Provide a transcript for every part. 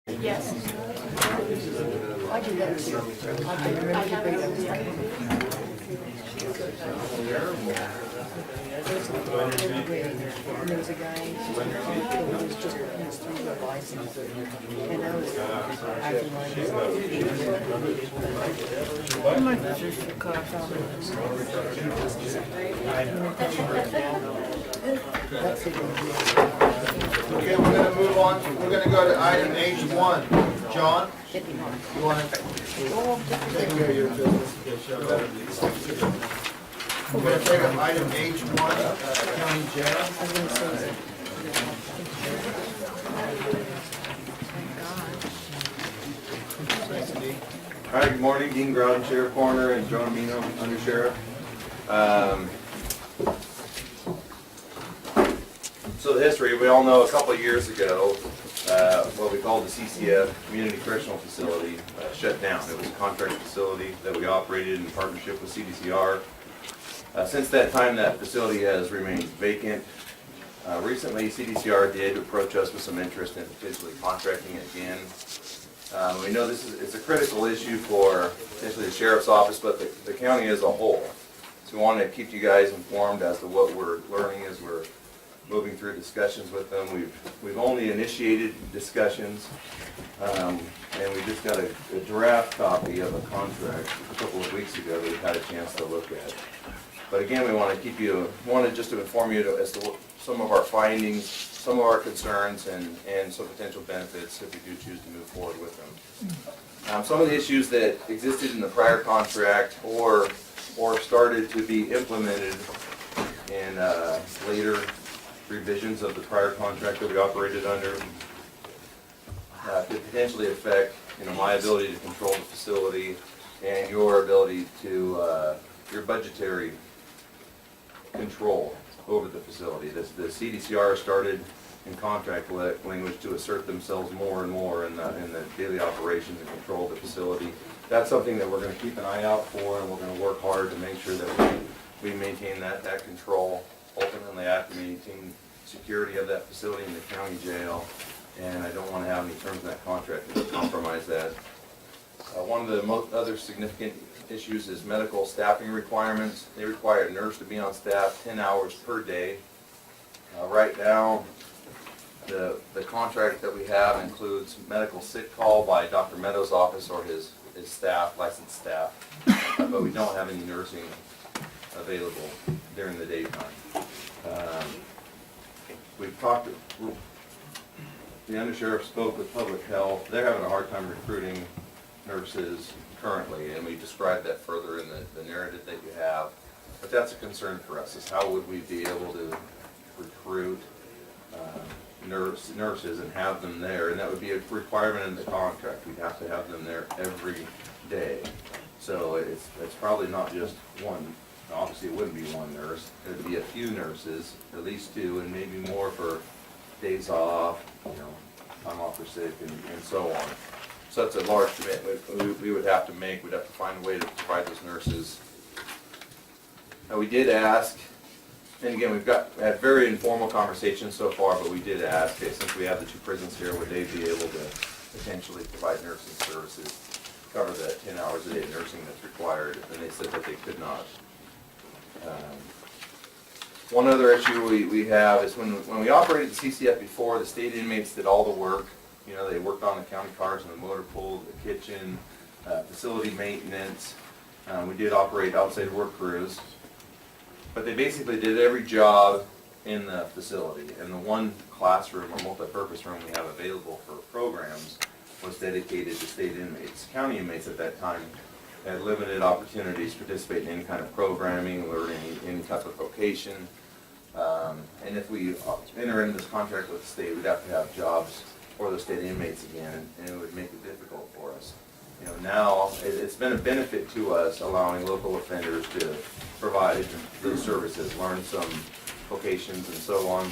Yes. I do that too. I can remember to bring them. And there was a guy who was just putting his through a license. And I was acting like my sister caught Okay, we're going to move on. We're going to go to item H1. John, you want to take care of your business? We're going to take up item H1, county jail. All right, good morning, Dean Grouden, Sheriff Coroner, and Joan Amino, Under Sheriff. So the history, we all know a couple of years ago, what we called the CCF, Community Correctional Facility, shut down. It was a contract facility that we operated in partnership with CDCR. Since that time, that facility has remained vacant. Recently, CDCR did approach us with some interest in potentially contracting it again. We know it's a critical issue for potentially the Sheriff's Office, but the county as a whole. So we want to keep you guys informed as to what we're learning as we're moving through discussions with them. We've only initiated discussions, and we just got a draft copy of a contract a couple of weeks ago that we've had a chance to look at. But again, we want to wanted just to inform you as to what some of our findings, some of our concerns, and some potential benefits if we do choose to move forward with them. Some of the issues that existed in the prior contract or started to be implemented in later revisions of the prior contract that we operated under could potentially affect, my ability to control the facility and your ability to your budgetary control over the facility. The CDCR started in contract language to assert themselves more and more in the daily operations and control of the facility. That's something that we're going to keep an eye out for, and we're going to work hard to make sure that we maintain that control. Ultimately, I have to maintain security of that facility in the county jail, and I don't want to have any terms in that contract that compromise that. One of the other significant issues is medical staffing requirements. They require a nurse to be on staff 10 hours per day. Right now, the contract that we have includes medical sick call by Dr. Meadows' office or his staff, licensed staff, but we don't have any nursing available during the daytime. We've talked, the undersheriff spoke with public health. They're having a hard time recruiting nurses currently, and we described that further in the narrative that you have. But that's a concern for us, is how would we be able to recruit nurses and have them there, and that would be a requirement in the contract. We'd have to have them there every day. So it's probably not just one. Obviously, it wouldn't be one nurse. It would be a few nurses, at least two, and maybe more for days off, time off for sick, and so on. So that's a large commitment we would have to make. We'd have to find a way to provide those nurses. Now, we did ask, and again, we've had very informal conversations so far, but we did ask, since we have the two prisons here, would they be able to potentially provide nursing services, cover that 10 hours a day of nursing that's required, and they said that they could not. One other issue we have is when we operated the CCF before, the state inmates did all the work. They worked on the county cars and the motor pool, the kitchen, facility maintenance. We did operate outside work crews. But they basically did every job in the facility. And the one classroom or multi-purpose room we have available for programs was dedicated to state inmates. County inmates at that time had limited opportunities to participate in any kind of programming, learning any type of vocation. And if we enter into this contract with the state, we'd have to have jobs for the state inmates again, and it would make it difficult for us. Now it's been a benefit to us allowing local offenders to provide those services, learn some vocations and so on.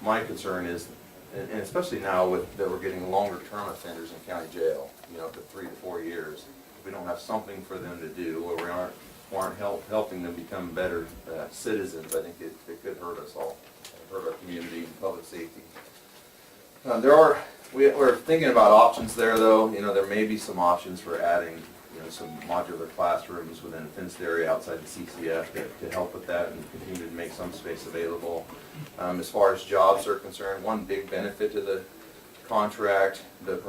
My concern is, and especially now that we're getting longer term offenders in county jail, up to 3 to 4 years, if we don't have something for them to do, or we aren't helping them become better citizens, I think it could hurt us all, hurt our community and public safety. There are We're thinking about options there, though. You know, there may be some options for adding, you know, some modular classrooms within a fenced area outside the CCF to help with that and continue to make some space available. As far as jobs are concerned, one big benefit to the contract, the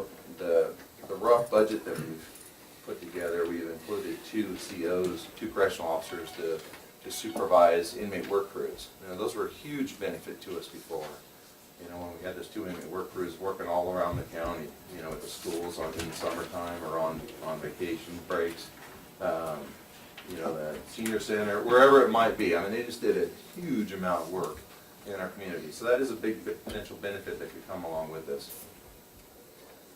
rough budget that we've put together, we've included 2 COs, 2 correctional officers to supervise inmate work crews. You know, those were a huge benefit to us before. You know, when we had those 2 inmate work crews working all around the county, you know, at the schools in the summertime or on vacation breaks, you know, the senior center, wherever it might be. I mean, they just did a huge amount of work in our community. So that is a big potential benefit that could come along with this.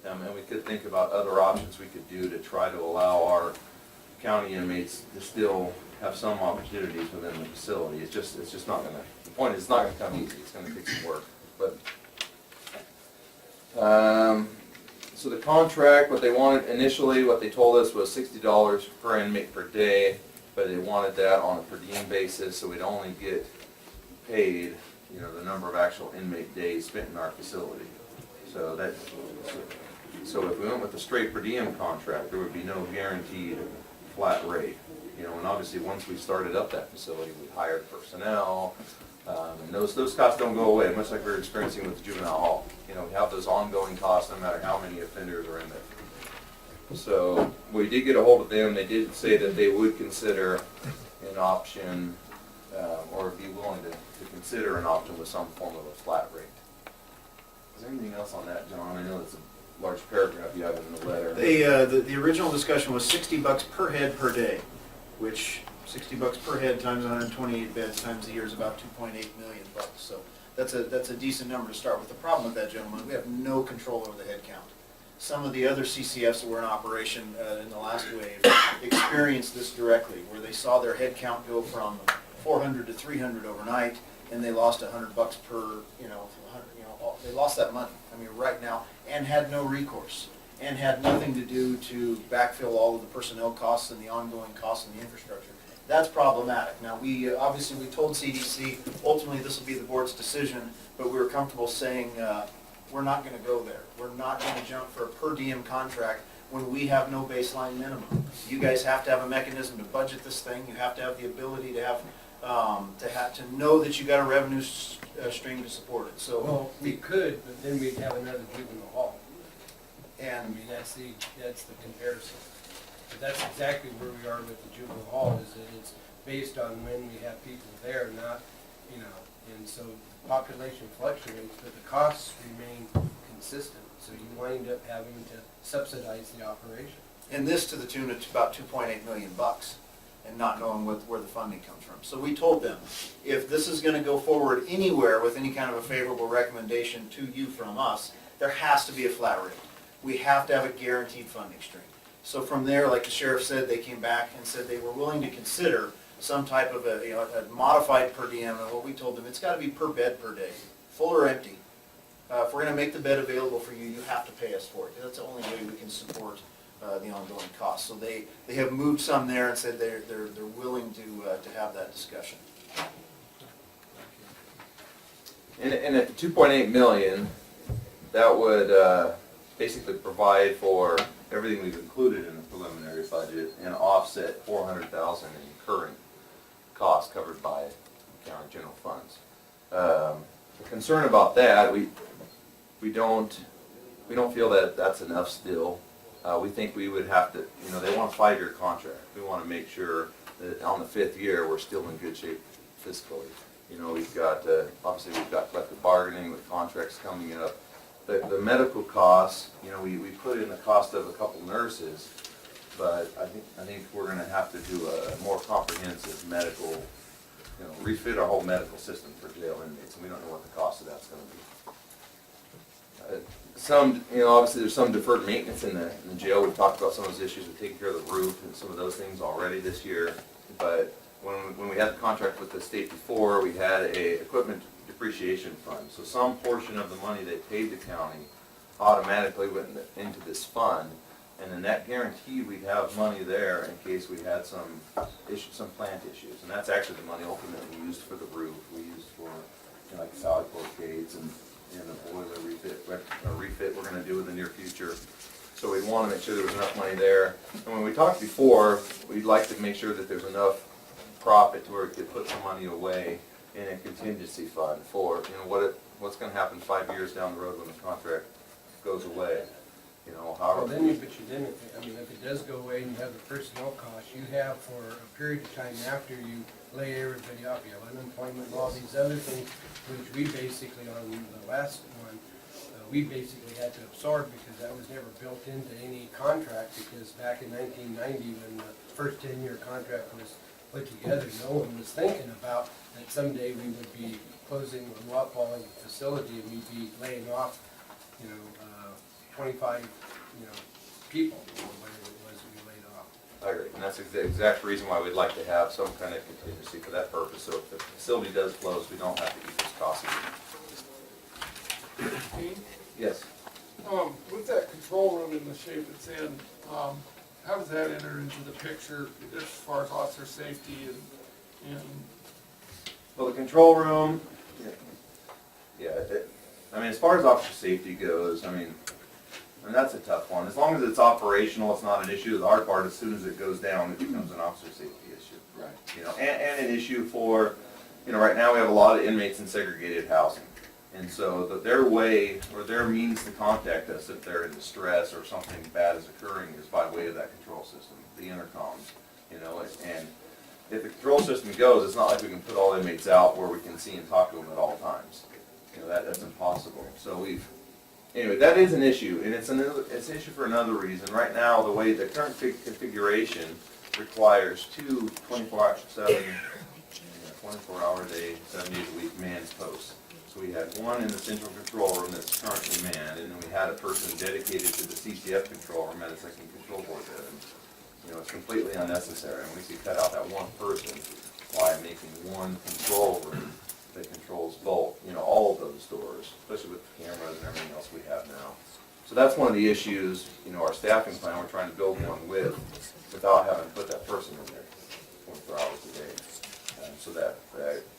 And we could think about other options we could do to try to allow our county inmates to still have some opportunities within the facility. It's just not gonna, the point is it's not gonna come easy. It's gonna take some work. But, so the contract, what they wanted initially, what they told us was $60 per inmate per day, but they wanted that on a per diem basis, so we'd only get paid, you know, the number of actual inmate days spent in our facility. So that, so if we went with a straight per diem contract, there would be no guaranteed flat rate. You know, and obviously once we started up that facility, we hired personnel, and those costs don't go away, much like we're experiencing with the juvenile hall. You know, we have those ongoing costs no matter how many offenders are in there. So we did get a hold of them. They did say that they would consider an option, or be willing to consider an option with some form of a flat rate. Is there anything else on that, John? I know it's a large paragraph you have in the letter. The original discussion was $60 per head per day, which $60 per head times 128 beds times the year is about 2.8 million bucks. So that's a decent number to start with. The problem with that, gentlemen, we have no control over the head count. Some of the other CCFs that were in operation in the last wave experienced this directly, where they saw their head count go from 400 to 300 overnight, and they lost $100 per, they lost that money. I mean, right now, and had no recourse, and had nothing to do to backfill all of the personnel costs and the ongoing costs and the infrastructure. That's problematic. Now, we told CDC, ultimately this will be the board's decision, but we were comfortable saying we're not going to go there. We're not going to jump for a per diem contract when we have no baseline minimum. You guys have to have a mechanism to budget this thing. You have to have the ability to have to know that you got a revenue stream to support it. So well, we could, but then we'd have another juvenile hall. I and mean, that's the comparison. But that's exactly where we are with the juvenile hall, is that it's based on when we have people there, not, you know, and so the population fluctuates, but the costs remain consistent. So you wind up having to subsidize the operation. and this to the tune of about 2.8 million bucks, and not knowing where the funding comes from. So we told them, if this is going to go forward anywhere with any kind of a favorable recommendation to you from us, there has to be a flat rate. We have to have a guaranteed funding stream. So from there, like the sheriff said, they came back and said they were willing to consider some type of a modified per diem, and what we told them, it's got to be per bed per day, full or empty. If we're going to make the bed available for you, you have to pay us for it. That's the only way we can support the ongoing costs. So they have moved some there and said they're willing to have that discussion. And at the 2.8 million, that would basically provide for everything we've included in the preliminary budget and offset 400,000 in current costs covered by county general funds. The concern about that, we don't feel that that's enough still. We think we would have to, you know, they want a 5-year contract. We want to make sure that on the 5th year we're still in good shape fiscally. You know, we've got, obviously we've got collective bargaining with contracts coming up. The medical costs, you know, we put in the cost of a couple nurses, but I think we're going to have to do a more comprehensive medical, you know, refit our whole medical system for jail inmates, and we don't know what the cost of that's going to be. Some, you know, obviously there's some deferred maintenance in the jail. We've talked about some of those issues with taking care of the roof and some of those things already this year, but when we had the contract with the state before, we had a equipment depreciation fund. So some portion of the money they paid the county automatically went into this fund, and then that guaranteed we'd have money there in case we had some issues, some plant issues. And that's actually the money ultimately used for the roof. We used for, you know, like salad gates and in the boiler refit we're gonna do in the near future. So we'd wanna make sure there was enough money there. And when we talked before, we'd like to make sure that there's enough profit to where we could put some money away in a contingency fund for, what's gonna happen 5 years down the road when the contract goes away. Well, However. then if it does go away and you have the personnel costs, you have for a period of time after you lay everybody off, you have unemployment and all these other things, which we basically, on the last one, we basically had to absorb because that was never built into any contract, because back in 1990, when the first 10-year contract was put together, no one was thinking about that someday we would be closing a mothballing facility and we'd be laying off, 25, people, or whatever it was we laid off. I agree, and that's the exact reason why we'd like to have some kind of contingency for that purpose, so if the facility does close, we don't have to eat those costs again. Dean, Yes. with that control room in the shape it's in, how does that enter into the picture as far as officer safety and Well, the control room, as far as officer safety goes, that's a tough one. As long as it's operational, it's not an issue. The hard part, as soon as it goes down, it becomes an officer safety issue. right? And an issue for, right now we have a lot of inmates in segregated housing. And so their way, or their means to contact us if they're in distress or something bad is occurring is by way of that control system, the intercoms, and if the control system goes, it's not like we can put all inmates out where we can see and talk to them at all times. That's impossible. So anyway, that is an issue, and it's an issue for another reason. Right now, the way the current configuration requires two 24-hour-a-day, 7 days a week manned posts. So we had one in the central control room that's currently manned, and then we had a person dedicated to the CCF control room at a second control board there. And, it's completely unnecessary, and we could cut out that one person by making one control room that controls both, all of those doors, especially with the cameras and everything else we have now. So that's one of the issues, our staffing plan, we're trying to build one without having to put that person in there 24 hours a day. So that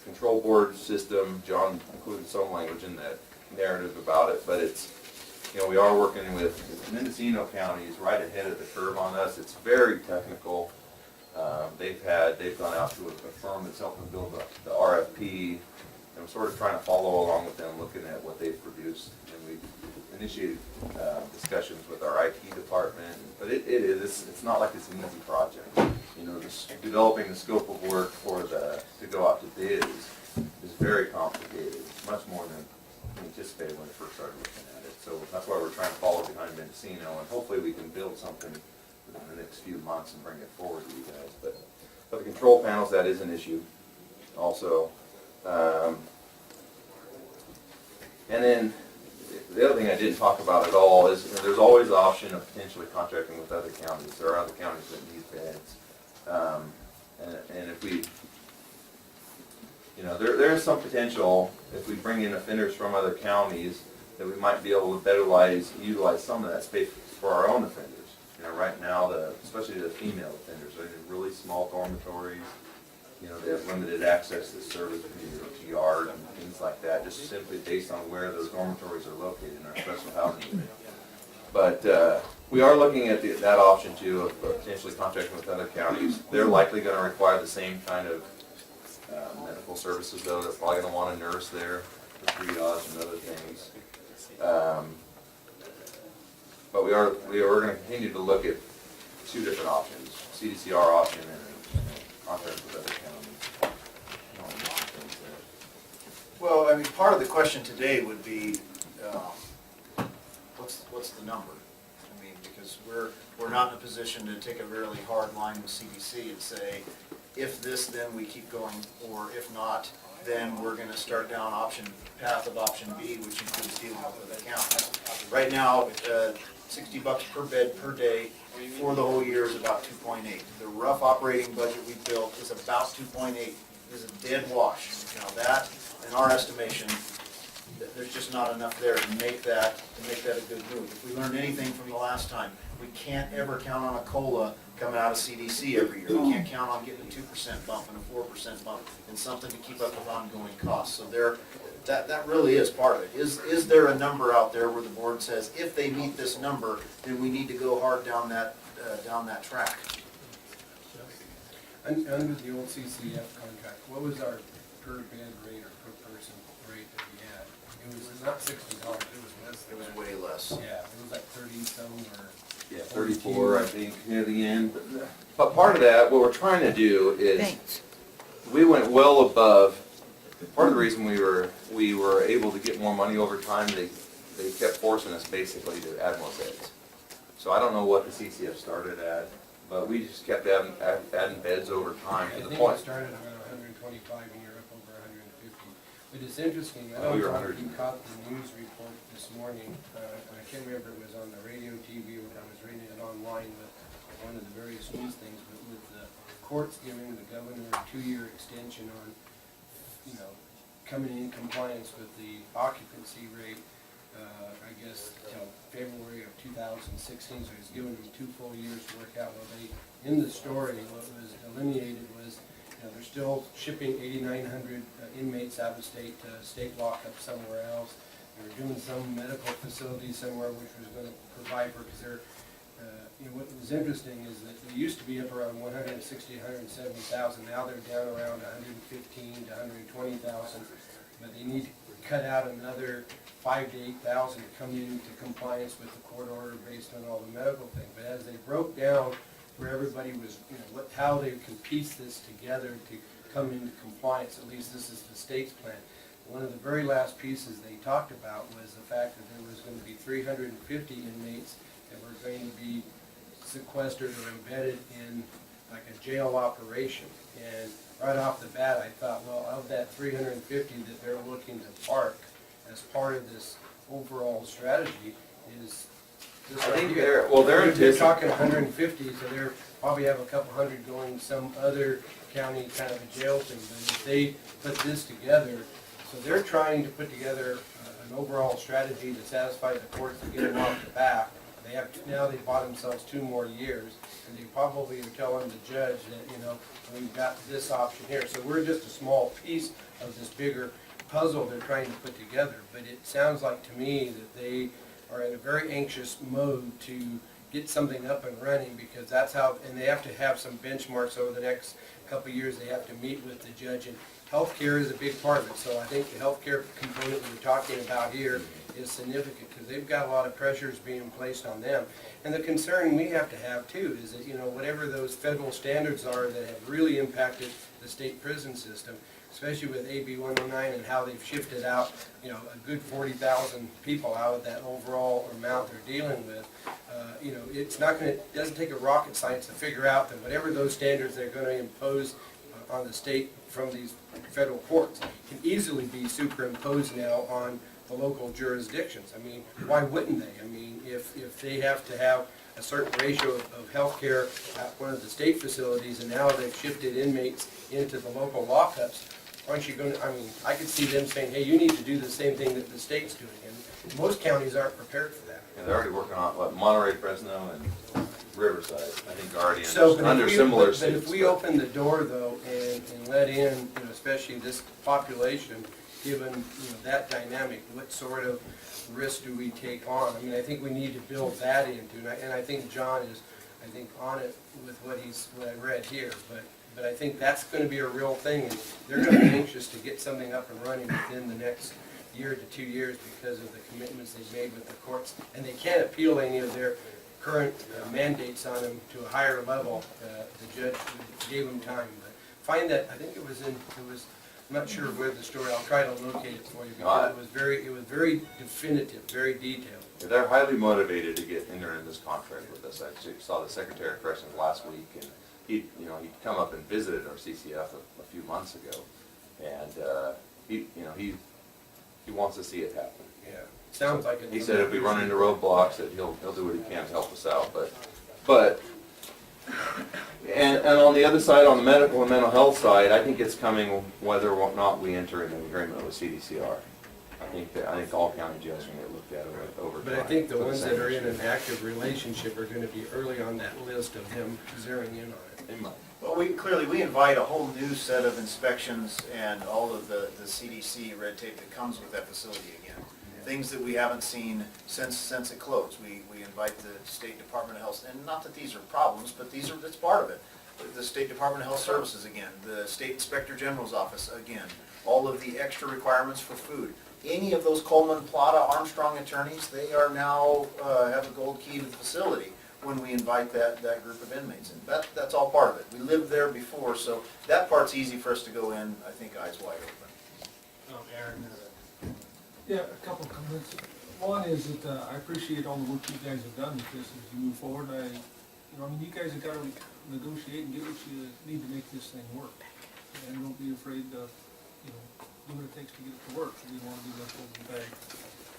control board system, John included some language in that narrative about it, but it's, we are working with Mendocino County is right ahead of the curve on us. It's very technical. They've gone out to a firm that's helping build the RFP, and we're sort of trying to follow along with them, looking at what they've produced. And we've initiated discussions with our IT department, but it's not like it's an easy project. Developing the scope of work to go out to bid is very complicated, much more than we anticipated when we first started looking at it. So that's why we're trying to follow behind Mendocino, and hopefully we can build something within the next few months and bring it forward to you guys. But the control panels, that is an issue also. And then the other thing I didn't talk about at all is there's always the option of potentially contracting with other counties. There are other counties that need beds. And if we, there is some potential if we bring in offenders from other counties that we might be able to better utilize some of that space for our own offenders. Right now, especially the female offenders, they're in really small dormitories. They have limited access to service, to yard and things like that, just simply based on where those dormitories are located in our special housing unit. But we are looking at that option too, of potentially contracting with other counties. They're likely going to require the same kind of medical services, though. They're probably going to want a nurse there for triage and other things. But we are going to continue to look at two different options: CDCR option and contract with other counties. Well, part of the question today would be, what's the number? Because we're not in a position to take a really hard line with CDC and say, if this, then we keep going, or if not, then we're going to start down path of option B, which includes dealing with accounts. Right now, $60 per bed per day for the whole year is about 2.8. The rough operating budget we built is about 2.8. It is a dead wash. Now that, in our estimation, there's just not enough there to make that a good move. If we learned anything from the last time, we can't ever count on a COLA coming out of CDC every year. We can't count on getting a 2% bump and a 4% bump and something to keep up with ongoing costs. So that really is part of it. Is there a number out there where the board says, if they meet this number, then we need to go hard down that track? Under the old CCF contract, what was our per bed rate or per person rate that we had? It was not $60, it was less It than was that. way less. Yeah, it was like 30-some or. Yeah, 34, I think, near the end. But part of that, what we're trying to do is, Thanks. we went well above, part of the reason we were able to get more money over time, they kept forcing us basically to add more beds. So I don't know what the CCF started at, but we just kept adding beds over time I to the think point. it started around 125 and you're up over 150. But it's interesting, I Oh, don't you're know if 100. you caught the news report this morning. I can't remember if it was on the radio, TV, or I was reading it online, but one of the various news things, but with the courts giving the governor a 2-year extension on, coming in compliance with the occupancy rate, I guess, till February of 2016, so he's given them 2 full years to work out. Well, in the story, what was delineated was, they're still shipping 8,900 inmates out of state lockup somewhere else. They were doing some medical facility somewhere which was going to provide for, because they're, what was interesting is that they used to be up around 160, 170,000. Now they're down around 115 to 120,000. But they need to cut out another 5,000 to 8,000 to come into compliance with the court order based on all the medical things. But as they broke down where everybody was, how they can piece this together to come into compliance, at least this is the state's plan. One of the very last pieces they talked about was the fact that there was going to be 350 inmates that were going to be sequestered or embedded in like a jail operation. And right off the bat, I thought, well, of that 350 that they're looking to park as part of this overall strategy is this I right think here. they're talking 150, so they're probably have a couple hundred going some other county kind of a jail thing. But if they put this together, so they're trying to put together an overall strategy to satisfy the courts to get them off the back. Now they bought themselves 2 more years, and they probably are telling the judge that, we've got this option here. So we're just a small piece of this bigger puzzle they're trying to put together. But it sounds like to me that they are in a very anxious mode to get something up and running, because that's how, and they have to have some benchmarks over the next couple of years. They have to meet with the judge, and healthcare is a big part of it. So I think the healthcare component we're talking about here is significant, because they've got a lot of pressures being placed on them. And the concern we have to have too is that, whatever those federal standards are that have really impacted the state prison system, especially with AB 109 and how they've shifted out, a good 40,000 people out of that overall amount they're dealing with. It's not going to, it doesn't take a rocket science to figure out that whatever those standards they're going to impose on the state from these federal courts can easily be superimposed now on the local jurisdictions. I mean, why wouldn't they? I mean, if they have to have a certain ratio of health care at one of the state facilities, and now they've shifted inmates into the local lockups, aren't you going to, I could see them saying, hey, you need to do the same thing that the state's doing. And most counties aren't prepared for that. Yeah, they're already working on, Monterey, Fresno, and Riverside, I think are already So, under similar but if we open the door though and let in, especially this population, given that dynamic, what sort of risk do we take on? I think we need to build that into, and I think John is, on it with what I read here. But I think that's going to be a real thing, and they're going to be anxious to get something up and running within the next year to 2 years because of the commitments they've made with the courts, and they can't appeal any of their current mandates on them to a higher level. The judge gave them time, but find that, I think it was, I'm not sure where the story, I'll try to locate it for you, because it was very definitive, very detailed. They're highly motivated to enter in this contract with us. I actually saw the Secretary of Corrections last week, and he'd come up and visited our CCF a few months ago, and he wants to see it happen. Yeah, sounds like it. He said if we run into roadblocks, that he'll do what he can to help us out. But on the other side, on the medical and mental health side, I think it's coming whether or not we enter into an agreement with CDCR. I think all county jails are going to get looked at over time. But I think the ones that are in an active relationship are going to be early on that list of them zeroing in on it. They might. Well, we invite a whole new set of inspections and all of the CDC red tape that comes with that facility again. Things that we haven't seen since it closed. We invite the State Department of Health, and not that these are problems, but that's part of it. The State Department of Health Services again, the State Inspector General's office again, all of the extra requirements for food. Any of those Coleman, Plata, Armstrong attorneys, they are now, have a gold key to the facility when we invite that group of inmates in. That's all part of it. We lived there before, so that part's easy for us to go in, I think, eyes wide open. Aaron, Yeah, a couple of comments. One is that I appreciate all the work you guys have done with this as you move forward. I mean, you guys have got to negotiate and get what you need to make this thing work. And don't be afraid to, do what it takes to get it to work. So we don't want to be left over the bag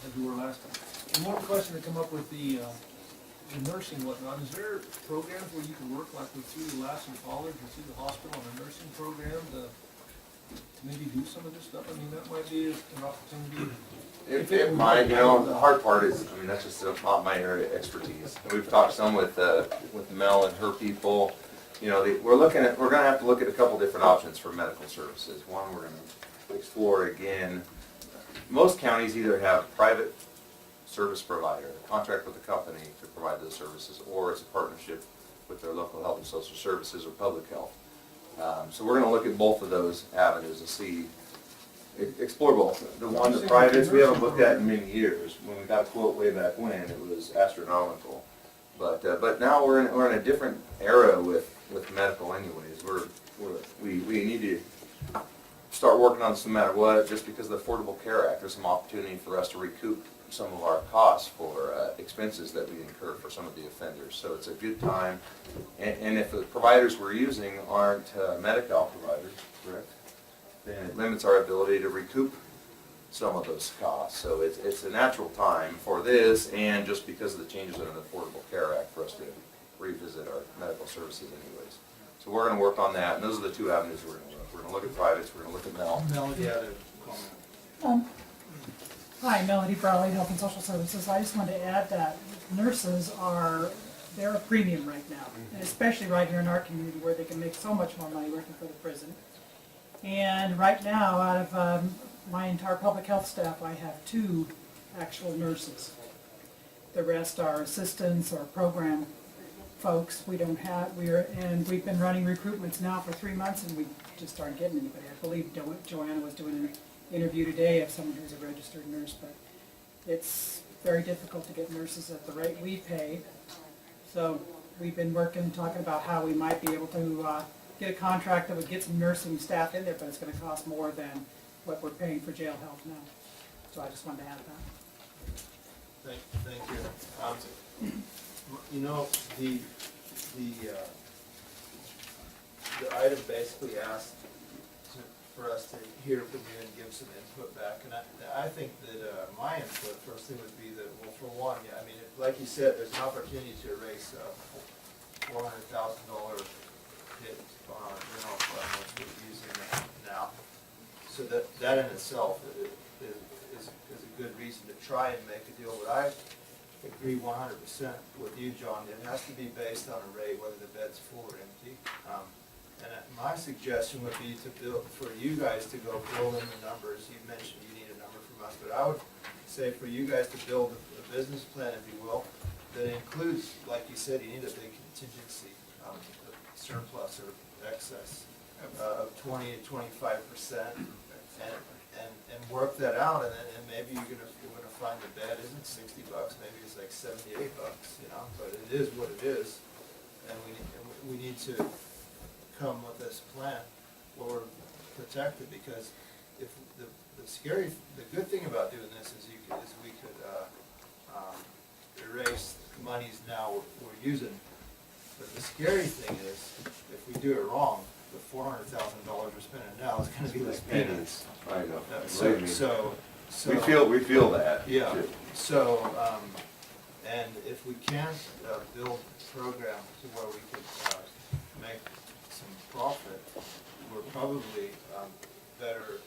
as we were last time. And one question to come up with the nursing whatnot, is there programs where you can work like with through Lassen College or through the hospital on a nursing program to maybe do some of this stuff? I mean, that might be an opportunity. It might, the hard part is, that's just not my area of expertise. And we've talked some with Mel and her people. We're gonna have to look at a couple different options for medical services. One, we're gonna explore again. Most counties either have private service provider, contract with a company to provide those services, or it's a partnership with their local health and social services or public health. So we're gonna look at both of those avenues and see, explore both. The privates we haven't looked at in many years. When we got a quote way back when, it was astronomical. But now we're in a different era with medical anyways. We need to start working on this no matter what, just because of the Affordable Care Act. There's some opportunity for us to recoup some of our costs for expenses that we incur for some of the offenders. So it's a good time. And if the providers we're using aren't Medi-Cal providers, correct, then it limits our ability to recoup some of those costs. So it's a natural time for this, and just because of the changes in the Affordable Care Act, for us to revisit our medical services anyways. So we're going to work on that, and those are the two avenues we're going to look. We're going to look at privates, we're going to look at Mel. Melody had a comment. Hi, Melody Brawley, Health and Social Services. I just wanted to add that nurses they're a premium right now, and especially right here in our community where they can make so much more money working for the prison. And right now, out of my entire public health staff, I have 2 actual nurses. The rest are assistants or program folks. We've been running recruitments now for 3 months, and we just aren't getting anybody. I believe Joanna was doing an interview today of someone who's a registered nurse, but it's very difficult to get nurses at the rate we pay. So we've been talking about how we might be able to get a contract that would get some nursing staff in there, but it's going to cost more than what we're paying for jail health now. So I just wanted to add that. Thank you. The item basically asked for us to hear from you and give some input back. And I think that my input, first thing would be that, well, for one, like you said, there's an opportunity to erase a $400,000 hit on our general fund, which we're using now. So that in itself is a good reason to try and make a deal. But I agree 100% with you, John. It has to be based on a rate, whether the bed's full or empty. And my suggestion would be for you guys to go build in the numbers. You mentioned you need a number from us, but I would say for you guys to build a business plan, if you will, that includes, like you said, you need a big contingency, surplus or excess of 20 to 25%, and work that out, and maybe you're gonna find the bed isn't $60, maybe it's like $78, but it is what it is, and we need to come with this plan where we're protected, because if the good thing about doing this is we could erase monies now we're using, but the scary thing is if we do it wrong, the $400,000 we're spending now is going to be like peanuts. I know. So We feel that. yeah. too. So and if we can build a program to where we could make some profit, we're probably better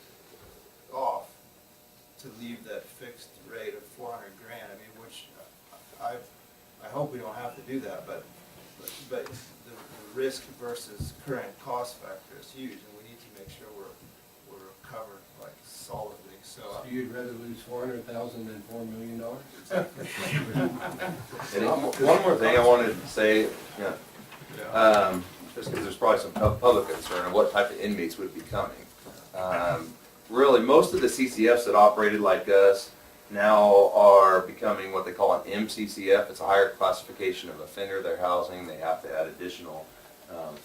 off to leave that fixed rate of $400,000. Which I hope we don't have to do that, but but the risk versus current cost factor is huge, and we need to make sure we're covered like solidly, so. So you'd rather lose 400,000 than $4 million? And one more thing I wanted to say, just because there's probably some public concern of what type of inmates would be coming. Really, most of the CCFs that operated like us now are becoming what they call an MCCF. It's a higher classification of offender they're housing. They have to add additional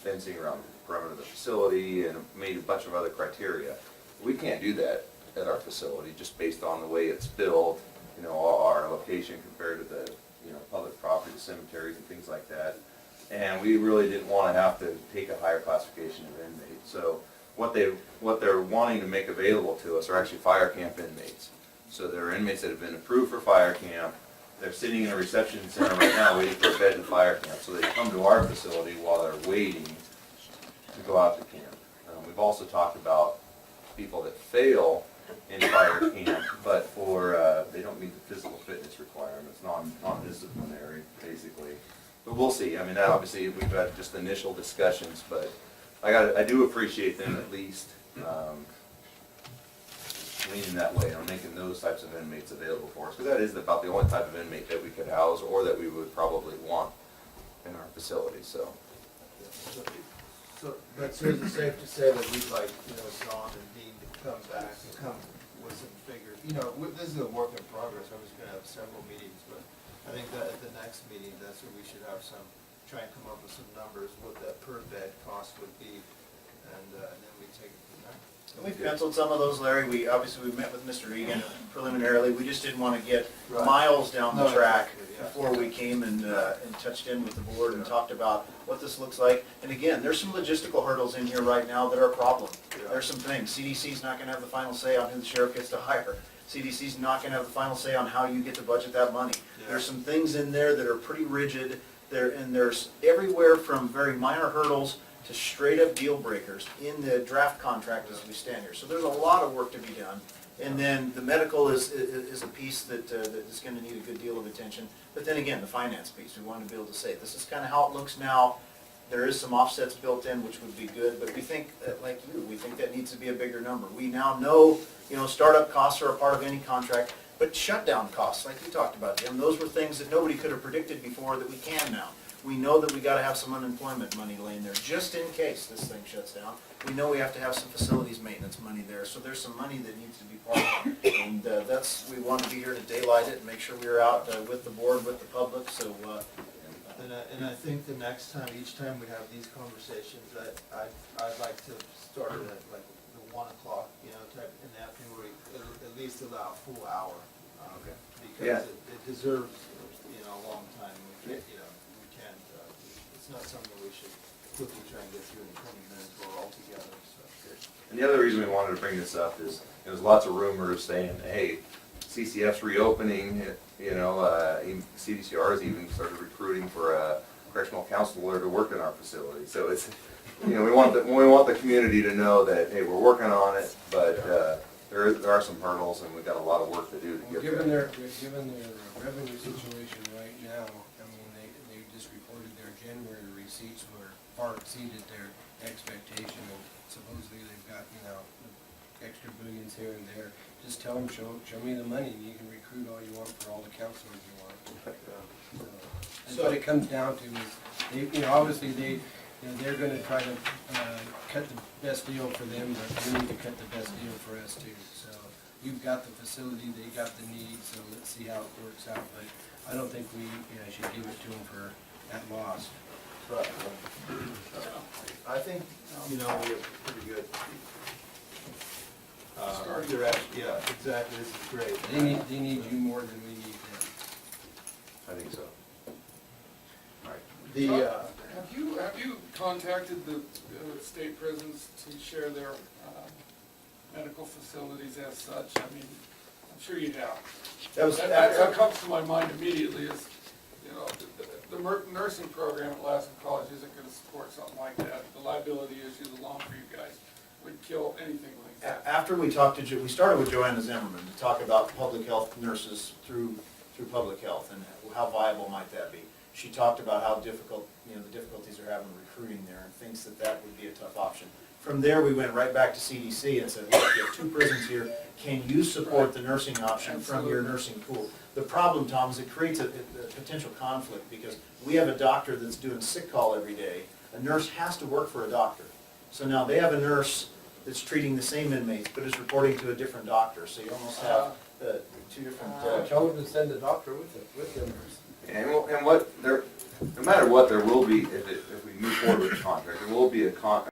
fencing around the perimeter of the facility and made a bunch of other criteria. We can't do that at our facility just based on the way it's built, our location compared to the, public property, the cemeteries and things like that. And we really didn't want to have to take a higher classification of inmates. So what they're wanting to make available to us are actually fire camp inmates. So there are inmates that have been approved for fire camp. They're sitting in a reception center right now waiting for a bed in fire camp. So they come to our facility while they're waiting to go out to camp. We've also talked about people that fail in fire camp, but they don't meet the physical fitness requirements, non-disciplinary, basically. But we'll see. I mean, obviously, we've had just initial discussions, but I do appreciate them at least leaning that way on making those types of inmates available for us, because that is about the only type of inmate that we could house or that we would probably want in our facility. So, But so is it safe to say that we'd like, Sean and Dean to come back and come with some figures? This is a work in progress. I was gonna have several meetings, but I think that at the next meeting, that's where we should have try and come up with some numbers, what that per bed cost would be, and then we take it from there. We've penciled some of those, Larry. We met with Mr. Egan preliminarily. We just didn't want to get Right. miles down the No, track exactly, yeah. before we came and touched in with the board and talked about what this looks like. And again, there's some logistical hurdles in here right now that are a problem. Yeah. There's some things. CDC's not going to have the final say on who the sheriff gets to hire. CDC's not going to have the final say on how you get to budget that money. Yeah. There's some things in there that are pretty rigid. There's everywhere from very minor hurdles to straight up deal breakers in the draft contract as we stand here. So there's a lot of work to be done. And then the medical is a piece that is going to need a good deal of attention. But then again, the finance piece, we wanted to be able to say, this is kind of how it looks now. There is some offsets built in, which would be good, but we think, like you, we think that needs to be a bigger number. We now know, startup costs are a part of any contract, but shutdown costs, like you talked about, Jim, those were things that nobody could have predicted before that we can now. We know that we got to have some unemployment money laying there just in case this thing shuts down. We know we have to have some facilities maintenance money there, so there's some money that needs to be part of it. And we want to be here to daylight it and make sure we're out with the board, with the public, so. And I think the next time, each time we have these conversations, I'd like to start it at like the 1 o'clock, type in the afternoon, where we at least allow a full hour. Yeah. Because it deserves, a long time. We can't, it's not something we should quickly try and get through in 20 minutes while we're all together, so. and the other reason we wanted to bring this up is there's lots of rumors saying, hey, CCF's reopening, even CDCR has even started recruiting for a correctional counselor to work in our facility. So it's, we want the community to know that, hey, we're working on it, but there are some hurdles and we've got a lot of work to do to get there. Given their revenue situation right now, I mean, they just reported their January receipts were far exceeded their expectation, and supposedly they've got, extra billions here and there. Just tell them, show me the money, and you can recruit all you want for all the counselors you want. So, that's what it comes down to is, obviously they're gonna try to cut the best deal for them, but we need to cut the best deal for us too. So you've got the facility, they got the need, so let's see how it works out. But I don't think we should give it to them for at loss. Right. I think, we have pretty good. Yeah, exactly, this is great. They need you more than we need them. I think so. Have you contacted the state prisons to share their medical facilities as such? I mean, I'm sure you have. That's what comes to my mind immediately is, the nursing program at Lassen College isn't going to support something like that. The liability issues alone for you guys would kill anything like that. After we talked to, we started with Joanna Zimmerman to talk about public health nurses through public health and how viable might that be. she talked about how difficult, the difficulties they're having recruiting there, and thinks that that would be a tough option. From there, we went right back to CDC and said, look, you have 2 prisons here, can you support the nursing option from your nursing pool? The problem, Tom, is it creates a potential conflict, because we have a doctor that's doing sick call every day. A nurse has to work for a doctor. So now they have a nurse that's treating the same inmates, but is reporting to a different doctor, so you almost have 2 different. Tell them to send a doctor with it, with them. And what there, no matter what, there will be, if we move forward with the contract, there will be